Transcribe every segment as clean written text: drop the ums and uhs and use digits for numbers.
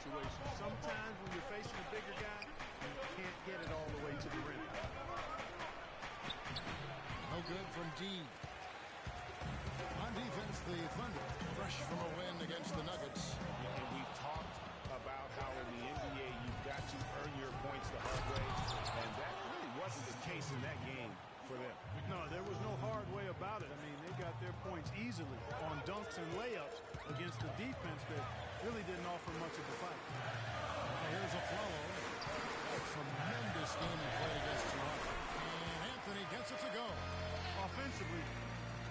situation. Sometimes when you're facing a bigger guy, you can't get it all the way to the rim. No good from D. On defense, the Thunder fresh from a win against the Nuggets. And we've talked about how in the NBA you've got to earn your points the hard way, and that really wasn't the case in that game for them. No, there was no hard way about it. I mean, they got their points easily on dunks and layups against the defense that really didn't offer much of a fight. Here's a follow. A tremendous game he played against Toronto. And Anthony gets it to go. Offensively,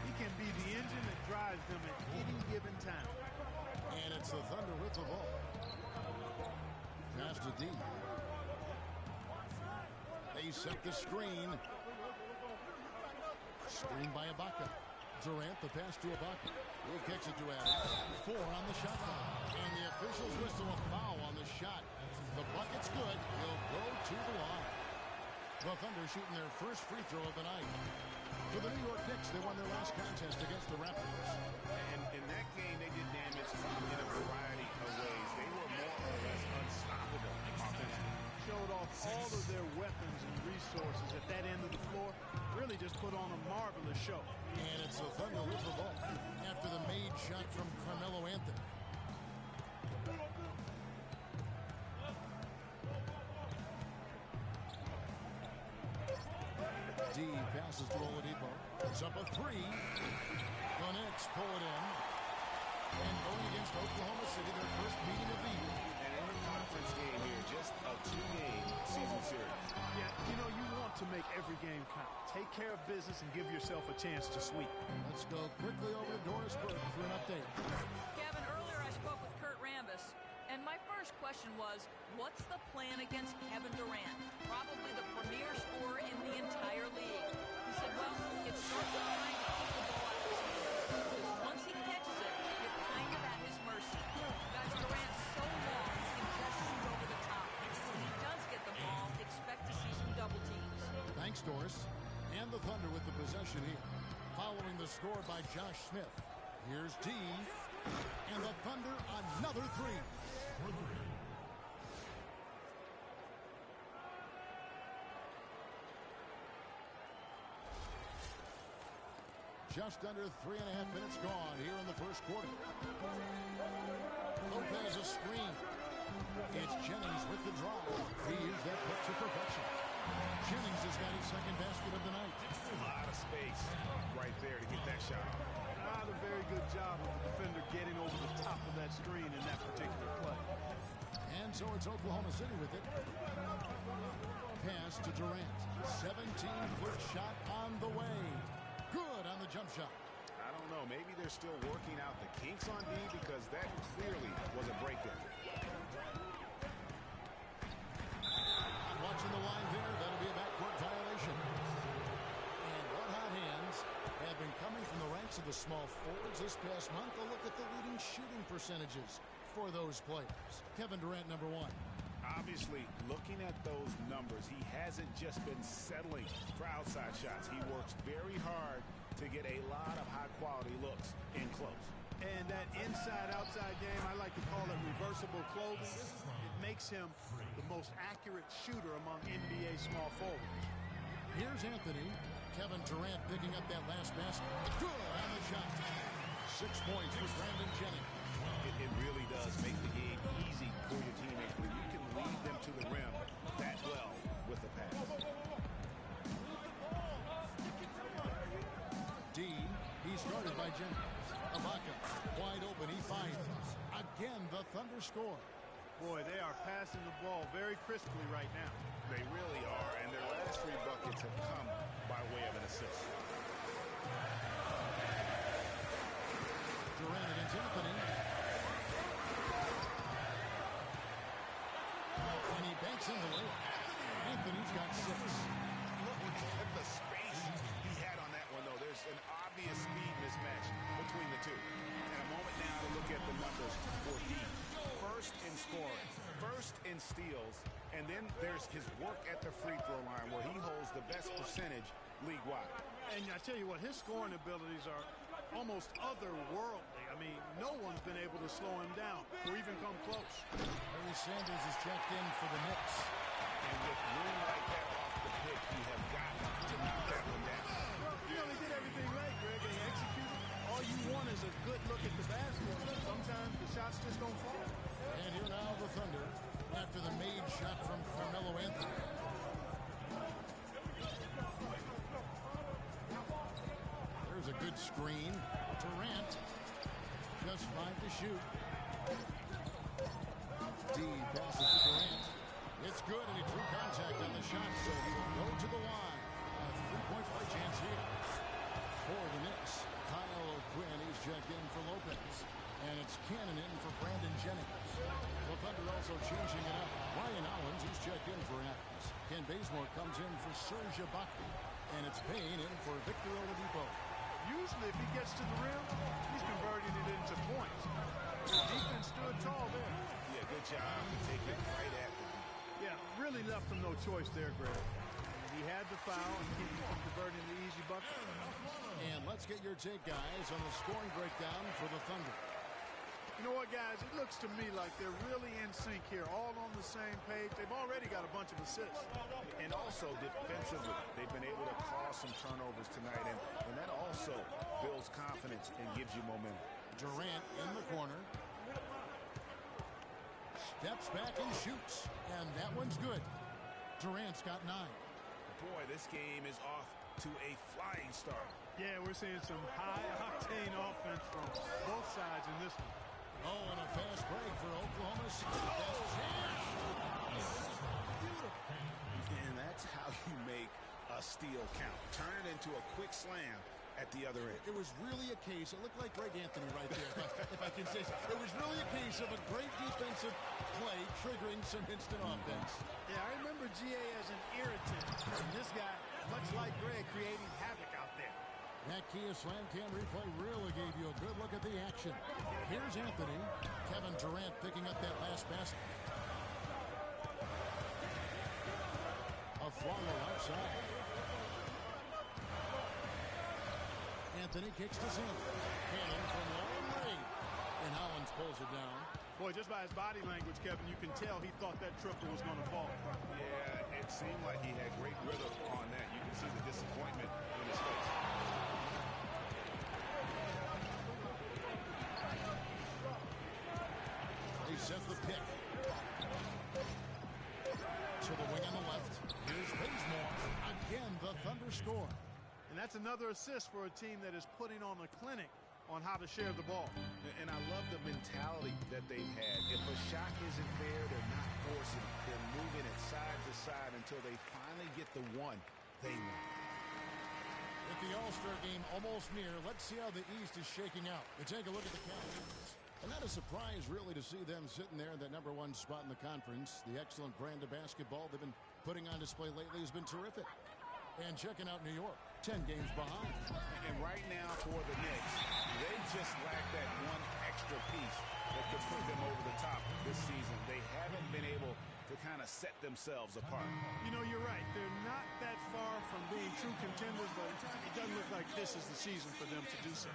he can be the engine that drives them at any given time. And it's the Thunder with the ball. Pass to D. They set the screen. Screen by Ibaka. Durant, the pass to Ibaka. He kicks it to Adams. 4 on the shot clock. And the officials whistle a foul on the shot. The bucket's good. He'll go to the line. The Thunder shooting their first free throw of the night. For the New York Knicks, they won their last contest against the Raptors. And in that game, they did damage in a variety of ways. They were more or less unstoppable offensively. Showed off all of their weapons and resources at that end of the floor. Really just put on a marvelous show. And it's the Thunder with the ball after the made shot from Carmelo Anthony. D passes to Oladipo. It's up a 3. The Knicks pull it in. And going against Oklahoma City, their first meeting of the year. And in the conference game here, just a 2-game season series. Yeah, you know, you want to make every game count. Take care of business and give yourself a chance to sweep. Let's go quickly over to Doris Burke for an update. Kevin, earlier I spoke with Kurt Rambis, and my first question was, what's the plan against Kevin Durant? Probably the premier scorer in the entire league. He said, well, it starts with trying to keep the ball out of his hands. Because once he catches it, you're kind of at his mercy. Guys, Durant's so long, he can just shoot over the top. When he does get the ball, expect to see some double teams. Thanks, Doris. And the Thunder with the possession here. Following the score by Josh Smith. Here's D. And the Thunder another 3. Just under 3.5 minutes gone here in the first quarter. Lopez a screen. It's Jennings with the drive. He is that put to perfection. Jennings has got his second basket of the night. A lot of space right there to get that shot off. Not a very good job of the defender getting over the top of that screen in that particular play. And so it's Oklahoma City with it. Pass to Durant. 17-foot shot on the way. Good on the jump shot. I don't know. Maybe they're still working out the kinks on D because that clearly was a breakdown. Watching the line there, that'll be a backcourt violation. And what hot hands have been coming from the ranks of the small forwards this past month. A look at the leading shooting percentages for those players. Kevin Durant, number 1. Obviously, looking at those numbers, he hasn't just been settling for outside shots. He works very hard to get a lot of high-quality looks in close. And that inside-outside game, I like to call it reversible clothing. It makes him the most accurate shooter among NBA small forwards. Here's Anthony. Kevin Durant picking up that last basket. Good on the shot. 6 points for Brandon Jennings. It really does make the game easy for your teammates when you can lead them to the rim that well with the pass. D, he's guarded by Jennings. Ibaka, wide open, he finds it. Again, the Thunder score. Boy, they are passing the ball very crisply right now. They really are, and their last 3 buckets have come by way of an assist. Durant against Anthony. And he banks in the layup. Anthony's got 6. Look at the space he had on that one, though. There's an obvious speed mismatch between the two. And a moment now to look at the numbers for D. First in scoring, first in steals, and then there's his work at the free throw line where he holds the best percentage league-wide. And I tell you what, his scoring abilities are almost otherworldly. I mean, no one's been able to slow him down or even come close. Barry Sanders is checked in for the Knicks. And with room like that off the pick, you have got to knock that one down. Well, you know, they did everything right, Greg. They executed. All you want is a good look at the basket. Sometimes the shots just don't fall. And here now the Thunder after the made shot from Carmelo Anthony. There's a good screen. Durant just 5 to shoot. D passes to Durant. It's good, and he drew contact on the shot, so he will go to the line. A 3-point play chance here for the Knicks. Kyle Quinn, he's checked in for Lopez. And it's Cannon in for Brandon Jennings. The Thunder also changing it up. Ryan Owens, he's checked in for Adams. Ken Bazemore comes in for Serge Ibaka. And it's Payne in for Victor Oladipo. Usually, if he gets to the rim, he's converting it into points. The defense stood tall there. Yeah, good job to take it right at them. Yeah, really left him no choice there, Greg. He had the foul and keep him from converting the easy bucket. And let's get your take, guys, on the scoring breakdown for the Thunder. You know what, guys? It looks to me like they're really in sync here, all on the same page. They've already got a bunch of assists. And also defensively, they've been able to cause some turnovers tonight, and that also builds confidence and gives you momentum. Durant in the corner. Steps back and shoots. And that one's good. Durant's got 9. Boy, this game is off to a flying start. Yeah, we're seeing some high-octane offense from both sides in this one. Oh, and a fast break for Oklahoma City. And that's how you make a steal count. Turn it into a quick slam at the other end. It was really a case, it looked like Greg Anthony right there, if I can say so. It was really a case of a great defensive play triggering some instant offense. Yeah, I remember GA as an irritant. And this guy, much like Greg, creating havoc out there. That Kia Slam Cam replay really gave you a good look at the action. Here's Anthony. Kevin Durant picking up that last basket. A follow outside. Anthony kicks to Sam. Cannon from long range. And Owens pulls it down. Boy, just by his body language, Kevin, you can tell he thought that triple was going to fall. Yeah, it seemed like he had great rhythm on that. You can see the disappointment in his face. He set the pick. To the wing on the left. Here's Bazemore. Again, the Thunder score. And that's another assist for a team that is putting on a clinic on how to share the ball. And I love the mentality that they've had. If a shot isn't there, they're not forcing it. They're moving it side to side until they finally get the one they want. With the All-Star game almost near, let's see how the East is shaking out. We take a look at the Cavaliers. And not a surprise, really, to see them sitting there in that #1 spot in the conference. The excellent brand of basketball they've been putting on display lately has been terrific. And checking out New York, 10 games behind. And right now for the Knicks, they just lack that one extra piece that could put them over the top this season. They haven't been able to kind of set themselves apart. You know, you're right. They're not that far from being true contenders, but it doesn't look like this is the season for them to do so.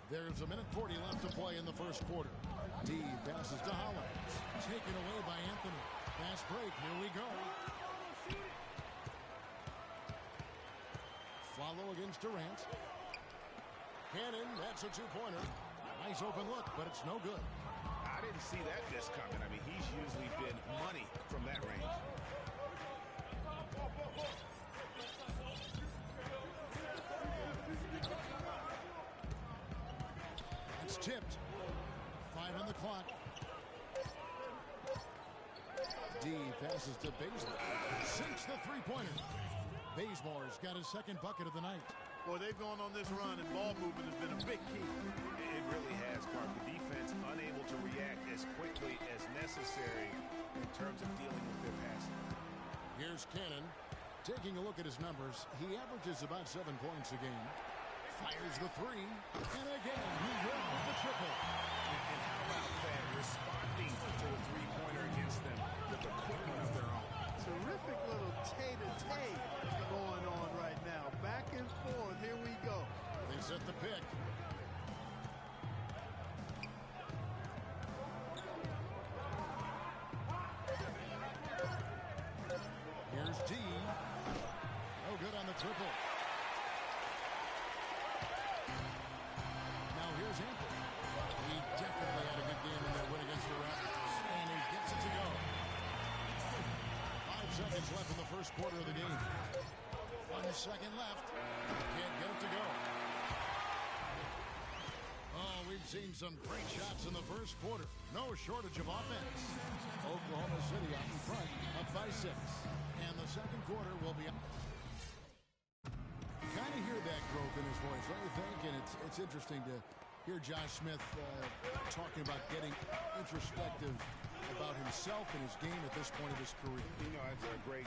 There's 1:40 left to play in the first quarter. D passes to Hollins. Taken away by Anthony. Fast break. Here we go. Follow against Durant. Cannon, that's a two-pointer. Nice open look, but it's no good. I didn't see that miss coming. I mean, he's usually been money from that range. It's tipped. 5 on the clock. D passes to Bazemore. Sinks the three-pointer. Bazemore's got his second bucket of the night. Boy, they've gone on this run, and ball movement has been a big key. It really has, Clark. The defense unable to react as quickly as necessary in terms of dealing with their passing. Here's Cannon. Taking a look at his numbers, he averages about 7 points a game. Fires the three. And again, New York with the triple. And how about that? Responding to the three-pointer against them with a quick one of their own. Terrific little tay-to-tay going on at the pick. Here's D. No good on the triple. Now here's Anthony. He definitely had a good game in that win against the Raptors. And he gets it to go. 5 seconds left in the first quarter of the game. 1 second left. Can't get it to go. Oh, we've seen some great shots in the first quarter. No shortage of offense. Oklahoma City out in front, up by 6. And the second quarter will be... Kind of hear that growth in his voice, don't you think? And it's interesting to hear Josh Smith talking about getting introspective about himself and his game at this point of his career. You know, that's a great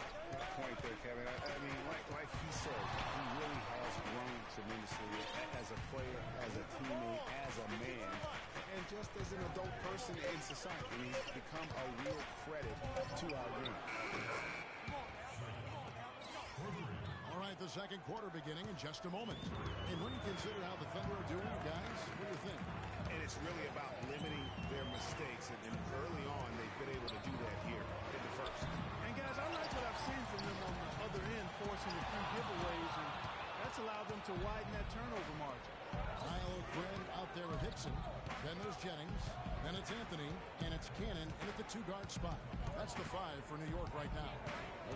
point there, Kevin. I mean, like he said, he really has grown tremendously as a player, as a teammate, as a man, and just as an adult person in society. He's become a real credit to our game. All right, the second quarter beginning in just a moment. And when you consider how the Thunder are doing, guys, what do you think? And it's really about limiting their mistakes. And early on, they've been able to do that here in the first. And, guys, I like what I've seen from them on the other end, forcing a few giveaways, and that's allowed them to widen that turnover margin. Kyle Quinn out there with Hickson. Then there's Jennings. Then it's Anthony. And it's Cannon in at the 2-guard spot. That's the 5 for New York right now.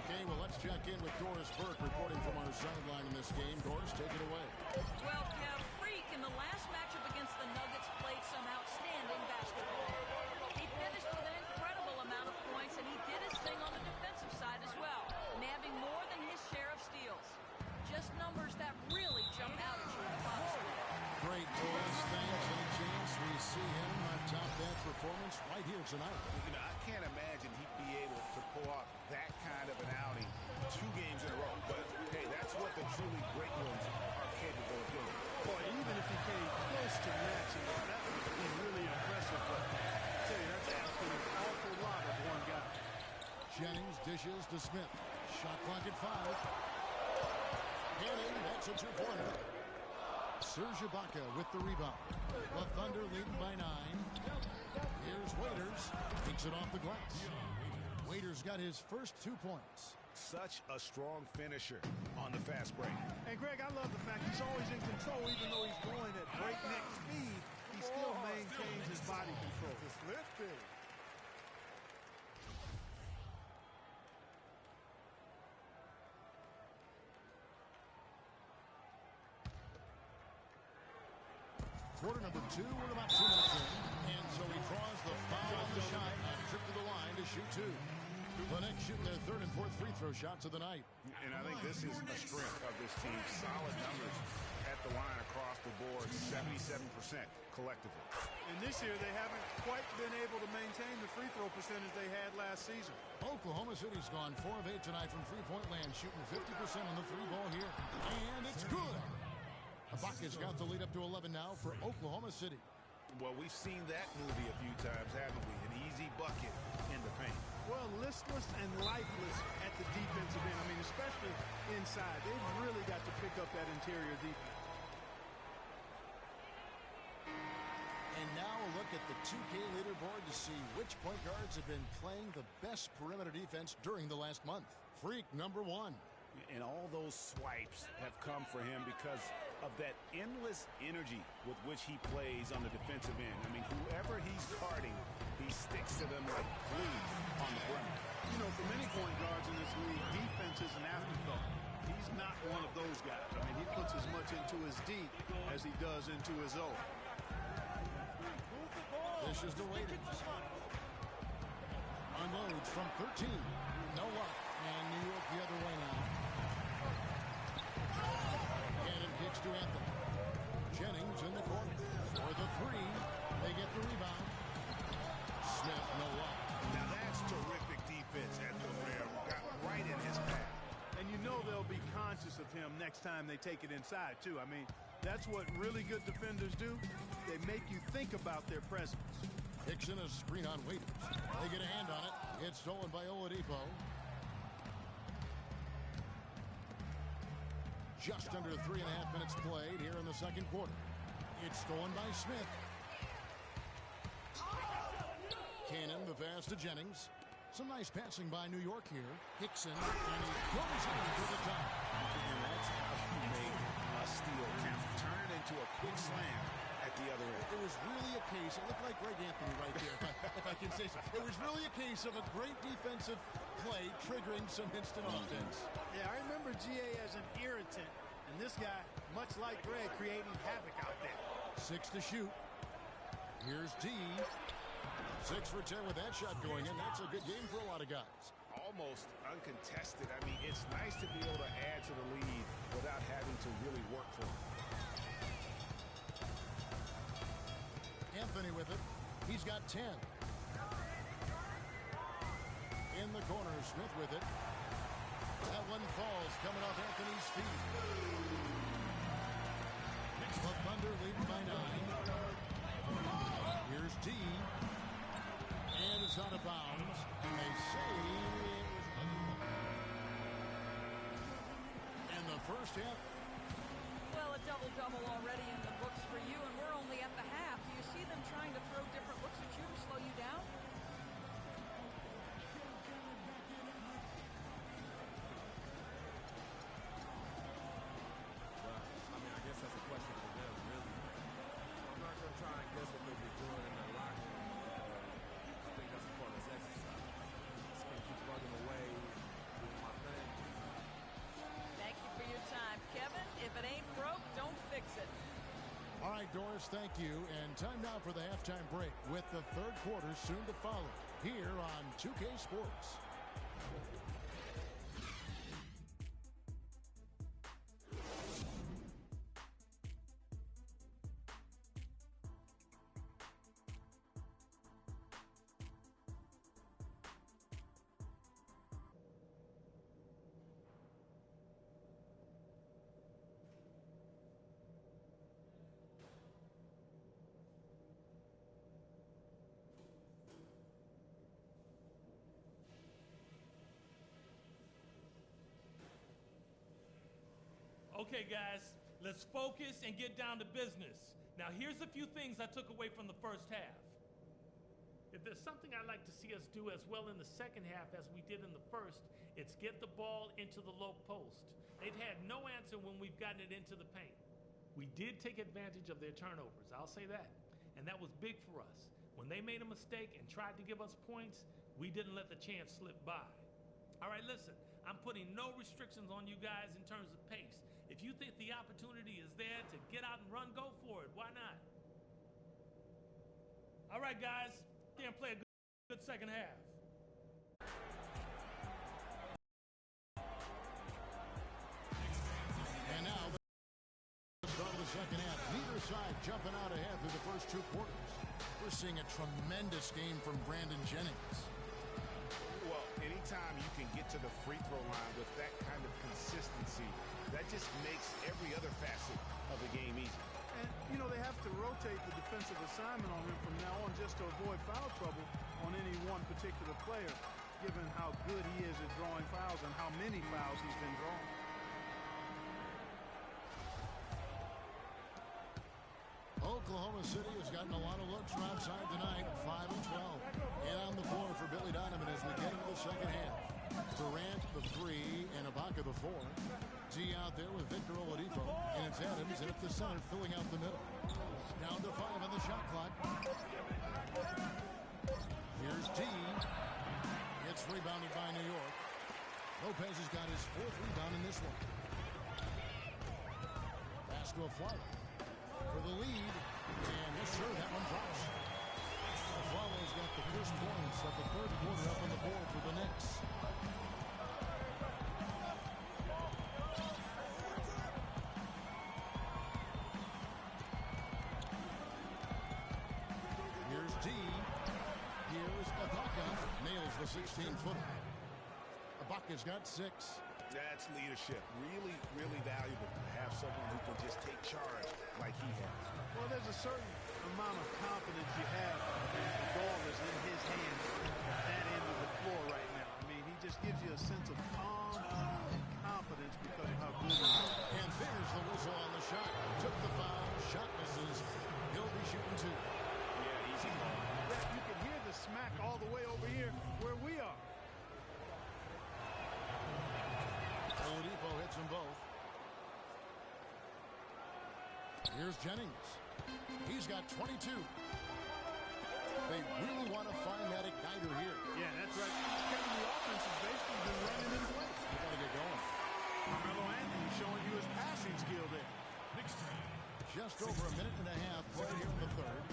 Okay, well, let's check in with Doris Burke reporting from our sideline in this game. Doris, take it away. Well, Kev, Freak in the last matchup against the Nuggets played some outstanding basketball. He finished with an incredible amount of points, and he did his thing on the defensive side as well, nabbing more than his share of steals. Just numbers that really jump out at you in the box score. Great, Doris. Thanks. Any chance we see him on top that performance right here tonight? You know, I can't imagine he'd be able to pull off that kind of an outing 2 games in a row. But, hey, that's what the truly great ones are capable of doing. Boy, even if he came close to matching it, that would be really impressive. But I tell you, that's asking an awful lot of one guy. Jennings dishes to Smith. Shot clock at 5. Cannon, that's a 2-pointer. Serge Ibaka with the rebound. The Thunder leading by 9. Here's Waiters. Takes it off the glass. Waiters got his first 2 points. Such a strong finisher on the fast break. And, Greg, I love the fact he's always in control. Even though he's going at breakneck speed, he still maintains his body control. Just lifting. Quarter number 2, we're about 2 minutes in. And so he draws the foul on the shot and trip to the line to shoot 2. The Knicks shooting their 3rd and 4th free throw shots of the night. And I think this is a strength of this team. Solid numbers at the line across the board, 77% collectively. And this year, they haven't quite been able to maintain the free throw percentage they had last season. Oklahoma City's gone 4 of 8 tonight from three-point land, shooting 50% on the 3 ball here. And it's good. Ibaka's got the lead up to 11 now for Oklahoma City. Well, we've seen that movie a few times, haven't we? An easy bucket in the paint. Well, listless and lifeless at the defensive end. I mean, especially inside. They've really got to pick up that interior defense. And now a look at the 2K leaderboard to see which point guards have been playing the best perimeter defense during the last month. Freak number 1. And all those swipes have come for him because of that endless energy with which he plays on the defensive end. I mean, whoever he's guarding, he sticks to them like glue on the perimeter. You know, for many point guards in this league, defense is an afterthought. He's not one of those guys. I mean, he puts as much into his D as he does into his O. This is the Waiters. Unloads from 13. No luck. And New York the other way now. Cannon kicks to Anthony. Jennings in the corner. For the 3. They get the rebound. Smith, no luck. Now that's terrific defense at the rim. Got right in his path. And you know they'll be conscious of him next time they take it inside, too. I mean, that's what really good defenders do. They make you think about their presence. Hickson a screen on Waiters. They get a hand on it. It's stolen by Oladipo. Just under 3.5 minutes played here in the second quarter. It's stolen by Smith. Cannon, the pass to Jennings. Some nice passing by New York here. Hickson, and he goes in for the top. And that's how you make a steal count. Turn it into a quick slam at the other end. It was really a case, it looked like Greg Anthony right there, if I can say so. It was really a case of a great defensive play triggering some instant offense. Yeah, I remember GA as an irritant, and this guy, much like Greg, creating havoc out there. 6 to shoot. Here's D. 6 for 10 with that shot going in. That's a good game for a lot of guys. Almost uncontested. I mean, it's nice to be able to add to the lead without having to really work for it. Anthony with it. He's got 10. In the corner, Smith with it. That one falls, coming off Anthony's feet. The Thunder leading by 9. Here's D. And it's out of bounds. And they say it was... And the first half. Well, a double-double already in the books for you, and we're only at the half. Do you see them trying to throw different looks at you to slow you down? Well, I mean, I guess that's a question for them, really. I'm not going to try and guess what they'll be doing in their locker room. I think that's a part of this exercise. Just going to keep plugging away, doing my thing. Thank you for your time, Kevin. If it ain't broke, don't fix it. All right, Doris, thank you. And time now for the halftime break with the third quarter soon to follow here on 2K Sports. Okay, guys, let's focus and get down to business. Now, here's a few things I took away from the first half. If there's something I'd like to see us do as well in the second half as we did in the first, it's get the ball into the low post. They've had no answer when we've gotten it into the paint. We did take advantage of their turnovers, I'll say that. And that was big for us. When they made a mistake and tried to give us points, we didn't let the chance slip by. All right, listen, I'm putting no restrictions on you guys in terms of pace. If you think the opportunity is there to get out and run, go for it. Why not? All right, guys, then play a good second half. And now the start of the second half. Neither side jumping out ahead through the first 2 quarters. We're seeing a tremendous game from Brandon Jennings. Well, anytime you can get to the free throw line with that kind of consistency, that just makes every other facet of the game easy. And, you know, they have to rotate the defensive assignment on him from now on just to avoid foul trouble on any one particular player, given how good he is at drawing fouls and how many fouls he's been drawing. Oklahoma City has gotten a lot of looks from outside tonight, 5 and 12. And on the floor for Billy Donovan as we get into the second half. Durant, the 3, and Ibaka, the 4. D out there with Victor Oladipo. And it's Adams in at the center, filling out the middle. Down to 5 on the shot clock. Here's D. It's rebounded by New York. Lopez has got his 4th rebound in this one. Pass to Aflalo for the lead. And yes, sir, that one drops. Aflalo's got the first points of the third quarter up on the board for the Knicks. Here's D. Here's Ibaka. Nails the 16-footer. Ibaka's got 6. That's leadership. Really, really valuable to have someone who can just take charge like he has. Well, there's a certain amount of confidence you have when the ball is in his hands at that end of the floor right now. I mean, he just gives you a sense of calm and confidence because of how good it is. And there's the whistle on the shot. Took the foul. Shot misses. He'll be shooting two. Yeah, easy call. You can hear the smack all the way over here where we are. Oladipo hits them both. Here's Jennings. He's got 22. They really want to find that igniter here. Yeah, that's right. Kevin, the offense has basically been running in place. They got to get going. Carmelo Anthony showing you his passing skill there. Just over a minute and a half played here in the third.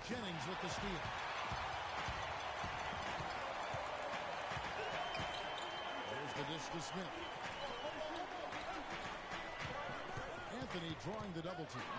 Jennings with the steal. There's the dish to Smith. Anthony drawing the double team.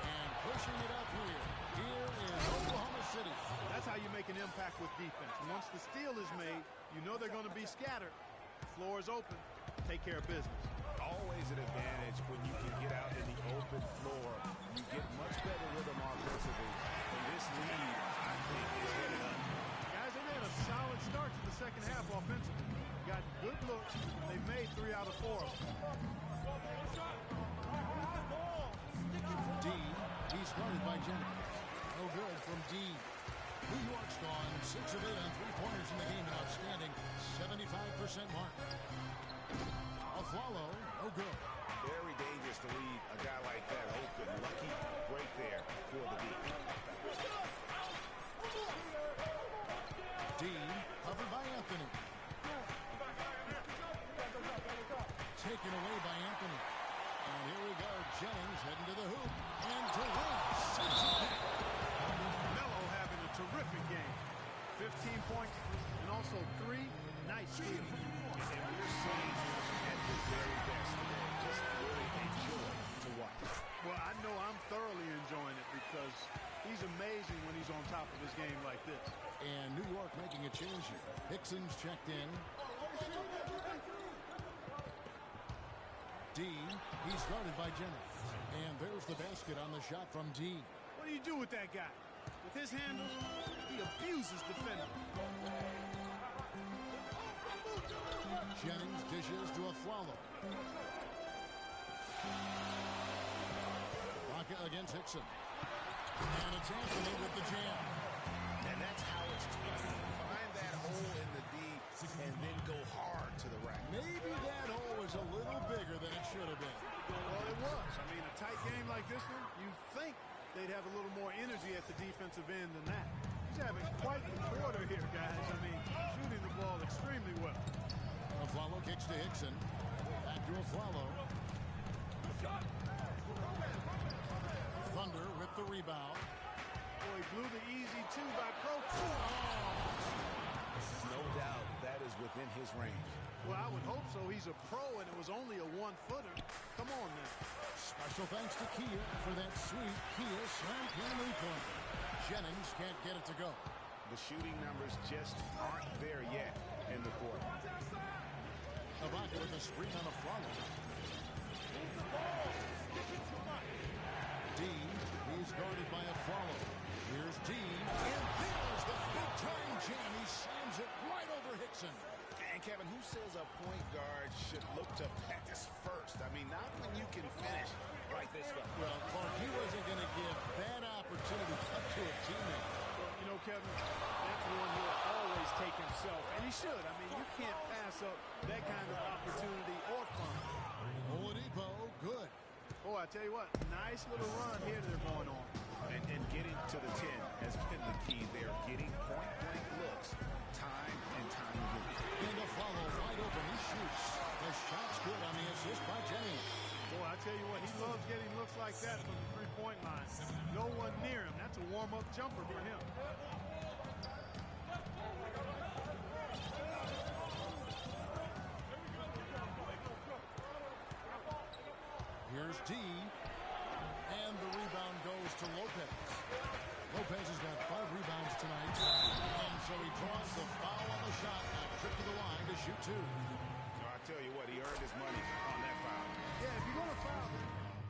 And pushing it up here. Here is Oklahoma City. That's how you make an impact with defense. Once the steal is made, you know they're going to be scattered. The floor is open. Take care of business. Always an advantage when you can get out in the open floor. You get much better rhythm offensively. And this lead, I think, is headed up. Guys, they had a solid start to the second half offensively. Got good looks. They've made 3 out of 4 of them. Dean, he's guarded by Jennings. No good from Dean. New York's gone 6 of 8 on three-pointers in the game. An outstanding 75% mark. Aflalo, no good. Very dangerous to leave a guy like that open. Lucky break there for the deep. Dean, covered by Anthony. Taken away by Anthony. And here we go. Jennings heading to the hoop. And Durant sends it back. Melo having a terrific game. 15 points and also 3 nice steals. And we're seeing at the very best today. Just really a joy to watch. Well, I know I'm thoroughly enjoying it because he's amazing when he's on top of his game like this. And New York making a change here. Hickson's checked in. Dean, he's guarded by Jennings. And there's the basket on the shot from Dean. What do you do with that guy? With his handles, he abuses defenders. Jennings dishes to Aflalo. Rocket against Hickson. And it's Anthony with the jam. And that's how it's done. Find that hole in the D and then go hard to the rack. Maybe that hole was a little bigger than it should have been. Well, it was. I mean, a tight game like this one, you'd think they'd have a little more energy at the defensive end than that. He's having quite the quarter here, guys. I mean, shooting the ball extremely well. Aflalo kicks to Hickson. Back to Aflalo. Thunder with the rebound. Boy, he blew the easy 2 by Pro. No doubt that is within his range. Well, I would hope so. He's a pro, and it was only a 1-footer. Come on now. Special thanks to Kia for that sweet Kia slam three-point. Jennings can't get it to go. The shooting numbers just aren't there yet in the quarter. Ibaka with a screen on the front. Dean, he's guarded by Aflalo. Here's Dean, and there's the big-time jam. He slams it right over Hickson. And Kevin, who says a point guard should look to pass first? I mean, not when you can finish like this guy. Well, Clark, he wasn't going to give that opportunity up to a teammate. Well, you know, Kevin, that's one he'll always take himself, and he should. I mean, you can't pass up that kind of opportunity or fun. Oladipo, good. Oh, I tell you what, nice little run here they're going on. And getting to the 10 has been the key there. Getting point-blank looks time and time again. And Aflalo wide open, he shoots. The shot's good on the assist by Jennings. Boy, I tell you what, he loves getting looks like that from the three-point line. No one near him. That's a warm-up jumper for him. Here's D. And the rebound goes to Lopez. Lopez has got 5 rebounds tonight. And so he draws the foul on the shot. A trip to the line to shoot 2. I tell you what, he earned his money on that foul. Yeah, if you're going to foul.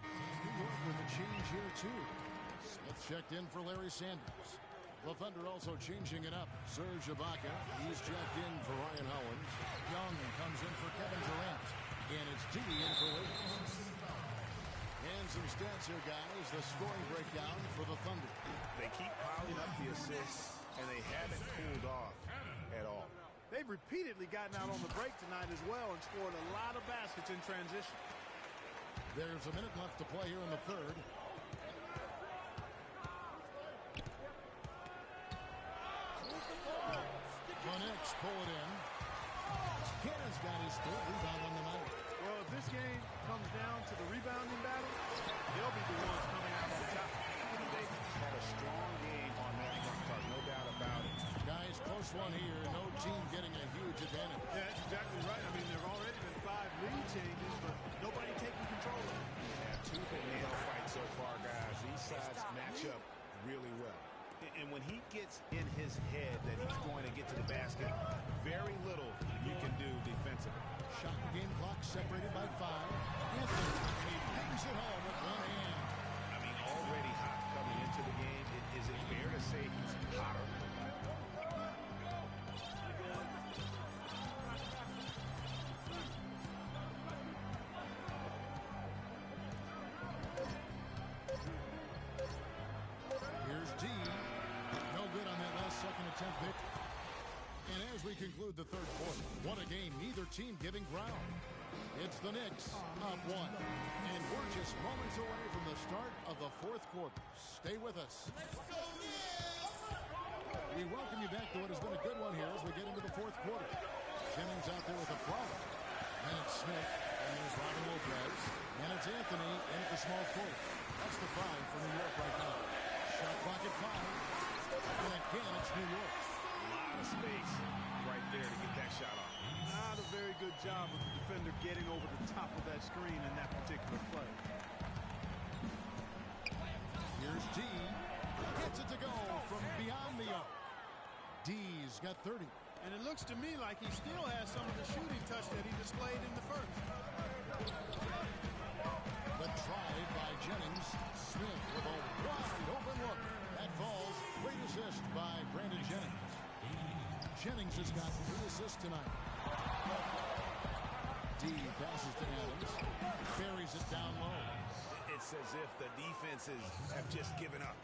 New York with a change here, too. Smith checked in for Larry Sanders. The Thunder also changing it up. Serge Ibaka, he's checked in for Ryan Howland. Young comes in for Kevin Durant. And it's D in for Wiggins. And some stats here, guys. The scoring breakdown for the Thunder. They keep piling up the assists, and they haven't cooled off at all. They've repeatedly gotten out on the break tonight as well and scored a lot of baskets in transition. There's a minute left to play here in the third. The Knicks pull it in. Cannon's got his third rebound on the night. Well, if this game comes down to the rebounding battle, they'll be the ones coming out on top. They had a strong game on that front part, no doubt about it. Guys, close one here. No team getting a huge advantage. Yeah, that's exactly right. I mean, there have already been 5 lead changes, but nobody taking control of it. Yeah, tooth and nail fight so far, guys. These sides match up really well. And when he gets in his head that he's going to get to the basket, very little you can do defensively. Shot game clock separated by 5. Anthony, and he bangs it home with one hand. I mean, already hot coming into the game. Is it fair to say he's hotter? Here's D. No good on that last second attempt pick. And as we conclude the third quarter, what a game, neither team giving ground. It's the Knicks up 1. And we're just moments away from the start of the fourth quarter. Stay with us. We welcome you back to what has been a good one here as we get into the fourth quarter. Jennings out there with a follow. And it's Smith. And there's Robin Lopez. And it's Anthony in at the small forward. That's the 5 for New York right now. Shot clock at 5. And again, it's New York. A lot of space right there to get that shot off. Not a very good job of the defender getting over the top of that screen in that particular play. Here's D. Gets it to go from beyond the arc. D's got 30. And it looks to me like he still has some of the shooting touch that he displayed in the first. The drive by Jennings. Smith with a wide open look. That falls. Great assist by Brandon Jennings. Jennings has got 3 assists tonight. D passes to Adams. Buries it down low. It's as if the defenses have just given up.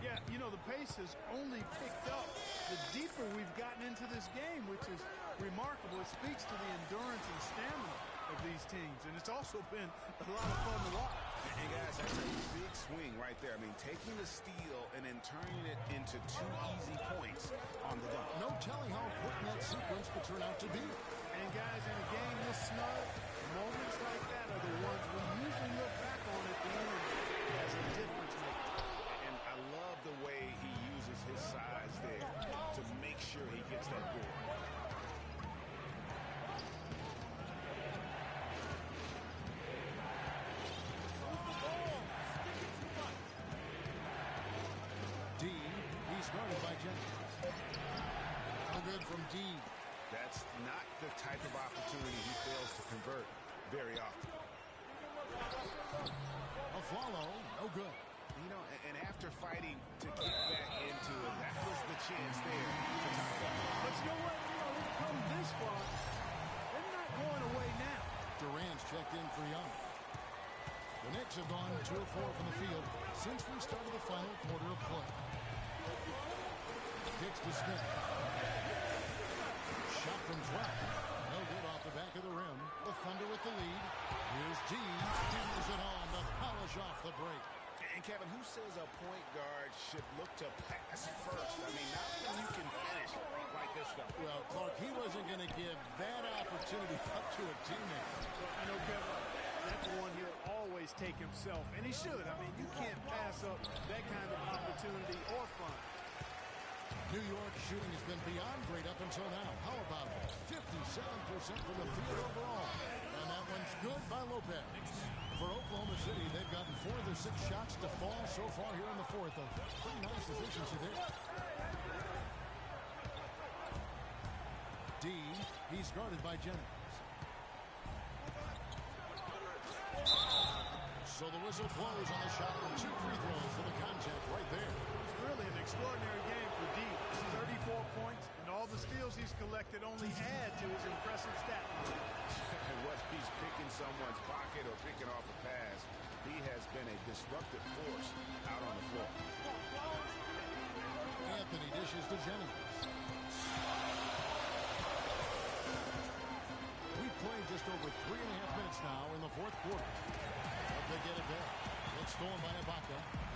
Yeah, you know, the pace has only picked up the deeper we've gotten into this game, which is remarkable. It speaks to the endurance and stamina of these teams, and it's also been a lot of fun to watch. And guys, that's a big swing right there. I mean, taking the steal and then turning it into 2 easy points on the dunk. No telling how important that sequence could turn out to be. And guys, in a game this snug, moments like that are the ones we usually look back on at the end as a difference maker. And I love the way he uses his size there to make sure he gets that board. D, he's guarded by Jennings. No good from D. That's not the type of opportunity he fails to convert very often. A follow, no good. You know, and after fighting to get back into it, that was the chance there to tie it up. But you know what? You know, they've come this far. They're not going away now. Durant's checked in for Young. The Knicks have gone 2 of 4 from the field since we started the final quarter of play. Kicks to Smith. Shot from 12. No good off the back of the rim. The Thunder with the lead. Here's D. Hammers it home to polish off the break. And Kevin, who says a point guard should look to pass first? I mean, not when you can finish like this stuff. Well, Clark, he wasn't going to give that opportunity up to a teammate. I know, Kevin, that's the one he'll always take himself, and he should. I mean, you can't pass up that kind of opportunity or fun. New York shooting has been beyond great up until now. How about 57% from the field overall? And that one's good by Lopez. For Oklahoma City, they've gotten 4 of their 6 shots to fall so far here in the fourth. A pretty nice efficiency there. D, he's guarded by Jennings. So the whistle blows on the shot with 2 free throws for the contact right there. It's really an extraordinary game for D. 34 points, and all the steals he's collected only add to his impressive stat line. And whether he's picking someone's pocket or picking off a pass, he has been a disruptive force out on the floor. Anthony dishes to Jennings. We've played just over 3.5 minutes now in the fourth quarter. But they get it there. It's stolen by Ibaka.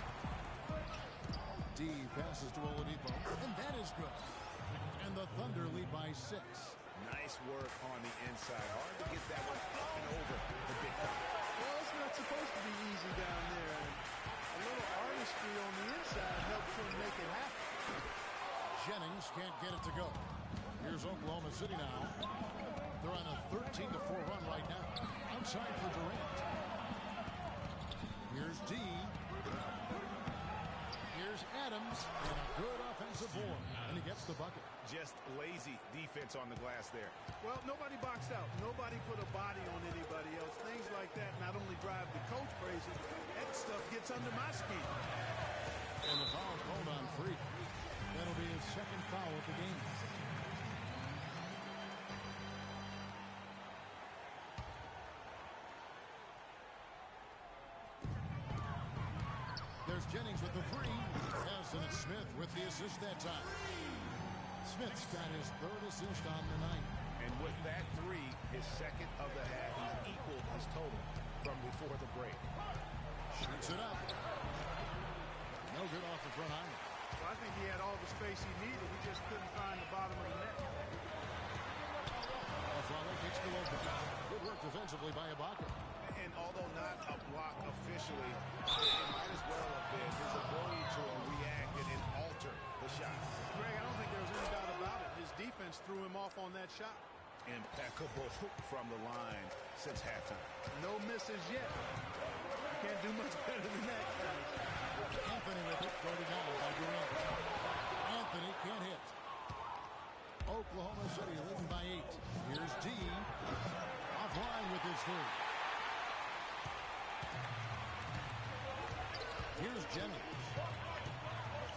D passes to Oladipo, and that is good. And the Thunder lead by 6. Nice work on the inside. Hard to get that one up and over the big fella. Well, it's not supposed to be easy down there. A little artistry on the inside helps him make it happen. Jennings can't get it to go. Here's Oklahoma City now. They're on a 13-4 run right now. Outside for Durant. Here's D. Here's Adams. And a good offensive board. And he gets the bucket. Just lazy defense on the glass there. Well, nobody boxed out. Nobody put a body on anybody else. Things like that not only drive the coach crazy, that stuff gets under my skin. And the foul called on Freak. That'll be his second foul of the game. There's Jennings with the three. Yes, and it's Smith with the assist that time. Smith's got his third assist on the night. And with that three, his second of the half, he's equaled his total from before the break. Shoots it up. No good off the front iron. Well, I think he had all the space he needed. He just couldn't find the bottom of the net. Aflalo kicks the low. Good work defensively by Ibaka. And although not a block officially, it might as well have been his ability to react and alter the shot. Greg, I don't think there was any doubt about it. His defense threw him off on that shot. Impeccable from the line since halftime. No misses yet. You can't do much better than that, guys. Anthony with it, thrown down by Durant. Anthony can't hit. Oklahoma City leading by 8. Here's D. Offline with his three. Here's Jennings.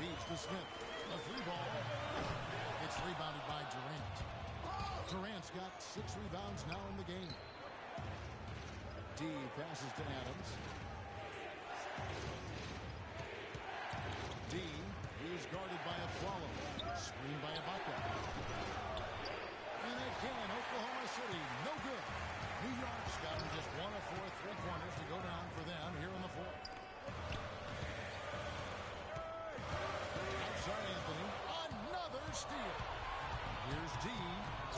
Feeds to Smith. A free ball. It's rebounded by Durant. Durant's got 6 rebounds now in the game. D passes to Adams. D is guarded by Aflalo. Screen by Ibaka. And again, Oklahoma City, no good. New York's got just 1 of 4 3-pointers to go down for them here in the fourth. Outside Anthony. Another steal. Here's D.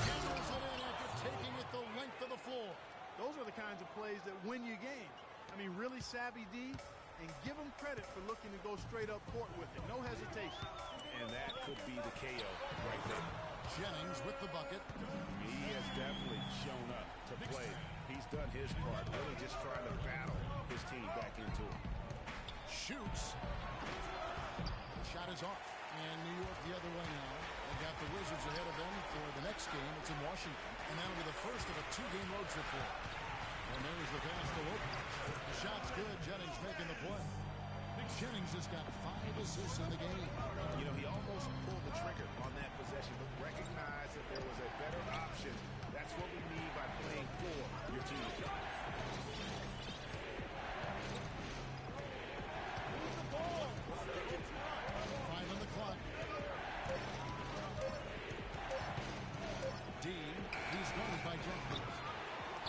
Hammers it in after taking it the length of the floor. Those are the kinds of plays that win you games. I mean, really savvy D, and give him credit for looking to go straight up court with it. No hesitation. And that could be the KO right there. Jennings with the bucket. He has definitely shown up to play. He's done his part, really just trying to battle his team back into it. Shoots. The shot is off. And New York the other way now. They've got the Wizards ahead of them for the next game. It's in Washington. And that'll be the first of a 2-game road trip for them. And there's the pass to Lopez. The shot's good. Jennings making the play. Jennings has got 5 assists in the game. You know, he almost pulled the trigger on that possession, but recognized that there was a better option. That's what we mean by playing for your team. 5 on the clock. D. He's guarded by Jennings.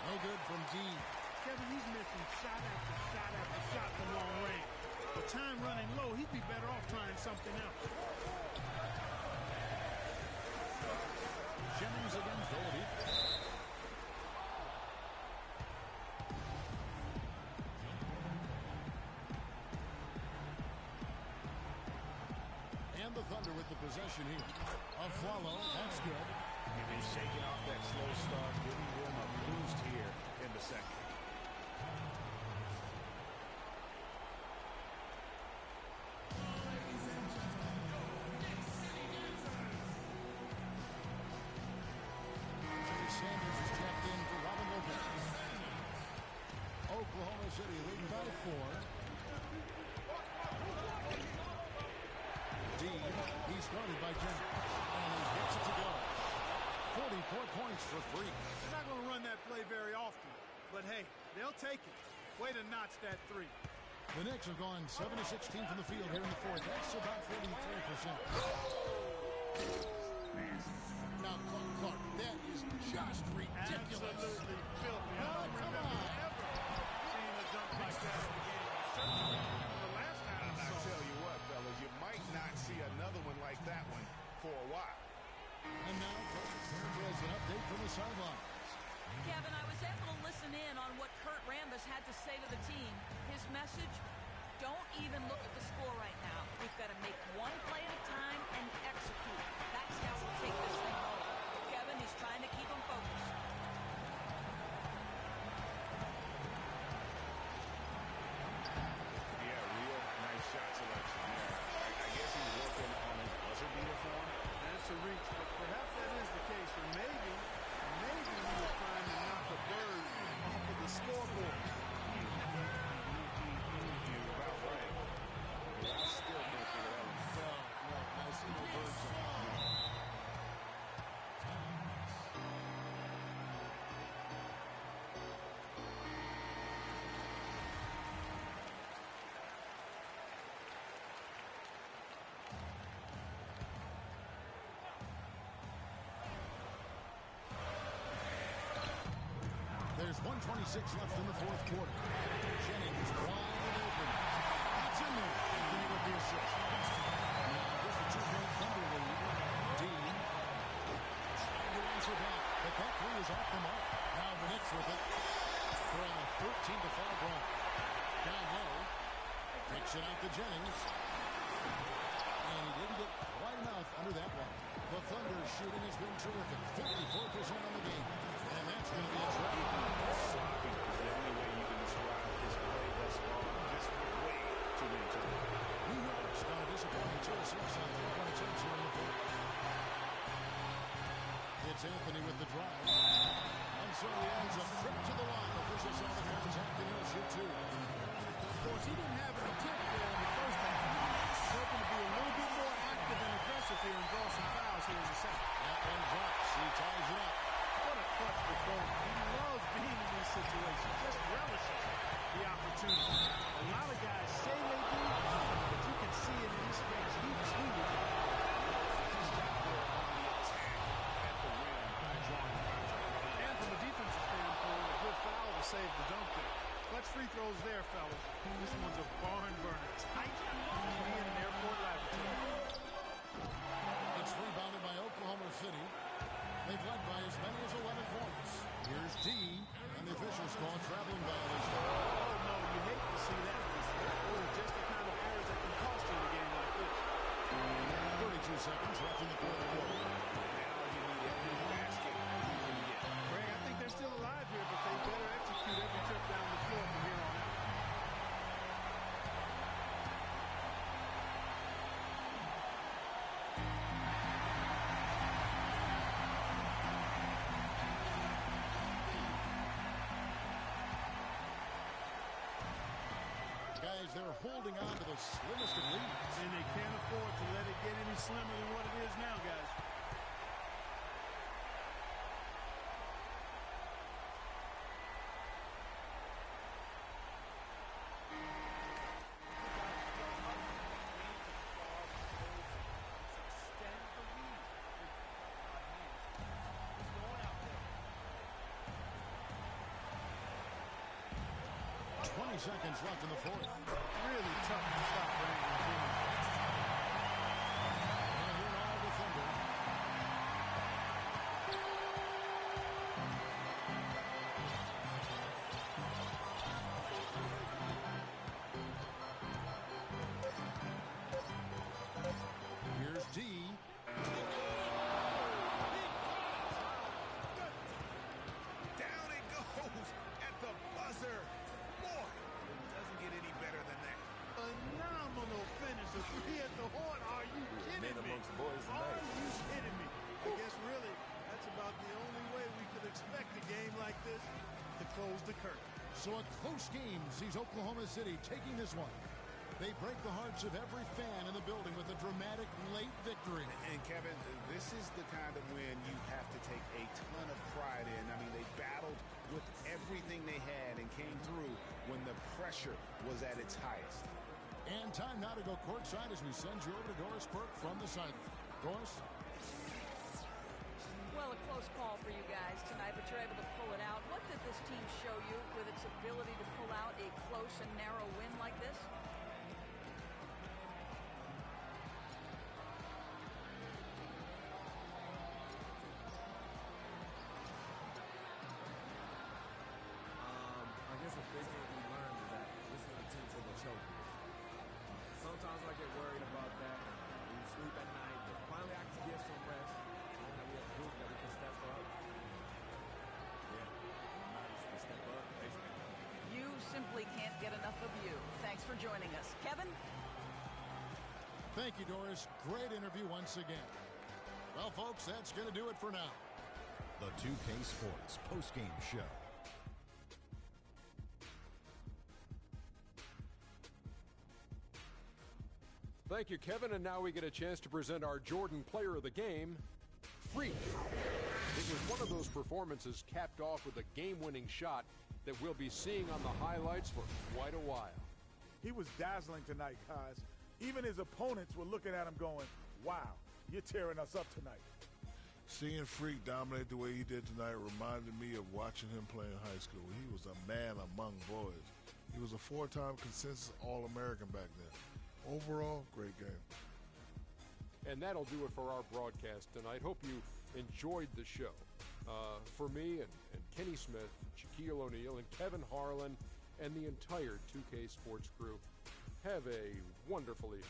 No good from D. Kevin, he's missing shot after shot after shot from long range. With time running low, he'd be better off trying something else. Jennings against Oladipo. And the Thunder with the possession here. Aflalo, that's good. He's shaking off that slow start, giving them a boost here in the second. Sanders is checked in for Robin Lopez. Oklahoma City leading by 4. D shoots for free. They're not going to run that play very often, but hey, they'll take it. Way to notch that three. The Knicks have gone 7-16 from the field here in the fourth. That's about 43%. Now, Clark, that is just ridiculous. Absolutely filthy. I don't remember ever seeing a dunk like that in the game. Certainly the last time I I'll saw tell you what, fellas, you might not see another one like that one for a while. And now, there's an update from the sideline. Kevin, I was able to listen in on what Kurt Rambis had to say to the team. His message, don't even look at the score right now. We've got to make one play at a time and execute. That's how we'll take this thing home. Kevin, he's trying to keep him focused. Yeah, real nice shot selection there. I guess he's working on his buzzer beater form. That's a reach, but perhaps that is the case. Or maybe he was trying to knock a bird off of the scoreboard. You're about right. But I still think that was. Well, I see no birds on it. There's 1:26 left in the fourth quarter. Jennings wide open. That's in there. Anthony with the assist. Now just a 2-point Thunder lead. Dean trying to answer back, but that three is off the mark. Now the Knicks with it. Throwing a 13-5 run. Down low. Kicks it out to Jennings. And he didn't get quite enough under that one. The Thunder shooting has been terrific. 54% on the game. And that's going to be a trap. Sloppy is the only way you can describe this play thus far. Just way too many turnovers. New York's got a disappointing 2 assists on 3-point attempts here in the fourth. It's Anthony with the drive. And so he ends a trip to the line. Officials saw the contact and he'll shoot 2. Of course, he didn't have an attempt there in the first half. He's hoping to be a little bit more active and aggressive here and draw some fouls here in the second. That one drops. He ties it up. What a clutch performance. He loves being in these situations, just relishes the opportunity. A lot of guys say they do, but you can see it in his face. He tweeted it. He's got there on the attack at the rim by drawing contact. And from a defensive standpoint, a good foul to save the dunk there. Clutch free throws there, fellas. This one's a barn burner. Tight. Me in an airport laboratory. It's rebounded by Oklahoma City. They've led by as many as 11 points. Here's D, and the officials call a traveling violation. Oh, no, you hate to see that. Those are just the kind of errors that can cost you in a game like this. 32 seconds left in the fourth quarter. Now you need every basket you can get. Greg, I think they're still alive here, but they better execute every trip down the floor from here on out. Guys, they're holding on to the slimmest of leads. And they can't afford to let it get any slimmer than what it is now, guys. Seconds left in the fourth. Really tough to stop Brandon Jennings. And here are the Thunder. Here's D. Down it goes at the buzzer. Boy, it doesn't get any better than that. Phenomenal finish. A three at the horn. Are you kidding me? Are you kidding me? I guess really that's about the only way we could expect a game like this to close the curtain. So a close game sees Oklahoma City taking this one. They break the hearts of every fan in the building with a dramatic late victory. And Kevin, this is the kind of win you have to take a ton of everything they had and came through when the pressure was at its highest. And time now to go courtside as we send you over to Doris Burke from the sideline. Doris? Well, a close call for you guys tonight, but you're able to pull it out. What did this team show you with its ability to pull out a close and narrow win like this? I guess the big thing we learned is that this is a team full of chokers. Sometimes I get worried about that. We sleep at night, but finally I can get some rest. Knowing that we have proof that we can step up. Yeah, we step up, basically. You simply can't get enough of you. Thanks for joining us. Kevin? Thank you, Doris. Great interview once again. Well, folks, that's going to do it for now. The 2K Sports postgame show. Thank you, Kevin. And now we get a chance to present our Jordan Player of the Game, Freak. It was one of those performances capped off with a game-winning shot that we'll be seeing on the highlights for quite a while. He was dazzling tonight, guys. Even his opponents were looking at him going, wow, you're tearing us up tonight. Seeing Freak dominate the way he did tonight reminded me of watching him play in high school. He was a man among boys. He was a four-time consensus All-American back then. Overall, great game. And that'll do it for our broadcast tonight. Hope you enjoyed the show. For me and Kenny Smith, Shaquille O'Neal, and Kevin Harlan, and the entire 2K Sports crew, have a wonderful evening.